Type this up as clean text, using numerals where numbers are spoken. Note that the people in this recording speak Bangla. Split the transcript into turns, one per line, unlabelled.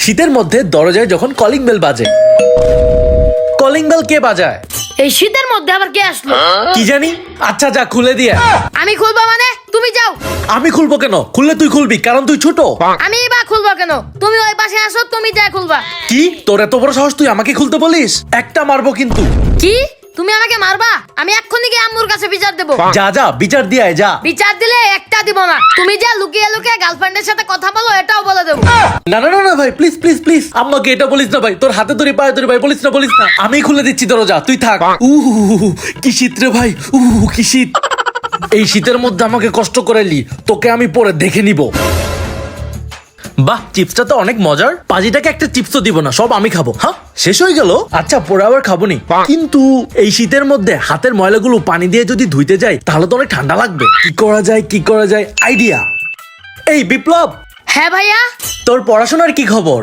শীতের মধ্যে দরজায় যখন কলিং বেল বাজে, কলিং বেল কে বাজায়?
এই শীতের মধ্যে আবার কে আসলো?
কি জানি। আচ্ছা যা খুলে দিয়ে।
আমি খুলবো মানে? তুমি যাও।
আমি খুলবো কেন? খুললে তুই খুলবি, কারণ তুই ছোট।
আমি বা খুলবো কেন? তুমি ওই পাশে আসো, তুমি যা খুলবা।
কি তোর এত বড় সাহস, তুই আমাকে খুলতে বলিস? একটা মারবো কিন্তু।
কি তুমি আমাকে মারবা? আমি এক্ষুনি গিয়ে আম্মুর কাছে বিচার দেবো।
যা যা বিচার দিয়ে আয়, যা।
বিচার দিলে একটা দিব না, তুমি যা লুকিয়ে লুকিয়ে গার্লফ্রেন্ডের সাথে কথা বলো এটাও বলে দেবো।
না না না না ভাই, প্লিজ প্লিজ প্লিজ আম্মাকে এটা বলিস না ভাই। তোর হাতে ধরি পায়ে ধরি ভাই, বলিস না বলিস না। আমি খুলে দিচ্ছি দরজা, তুই থাক। কি শীত রে ভাই, কি শীত। এই শীতের মধ্যে আমাকে কষ্ট করাইলি, তোকে আমি পরে দেখে নিব। বাহ, চিপসটা তো অনেক মজার। পাজিটাকে একটা চিপসও দিব না, সব আমি খাবো। হ্যাঁ, শেষ হয়ে গেল। আচ্ছা পরে আবার খাবো নি। কিন্তু এই শীতের মধ্যে হাতের ময়লাগুলো পানি দিয়ে যদি ধুইতে যাই তাহলে তো অনেক ঠান্ডা লাগবে। কি করা যায়, কি করা যায়, আইডিয়া। এই বিপ্লব,
হ্যাঁ ভাইয়া।
তোর পড়াশোনার কি খবর?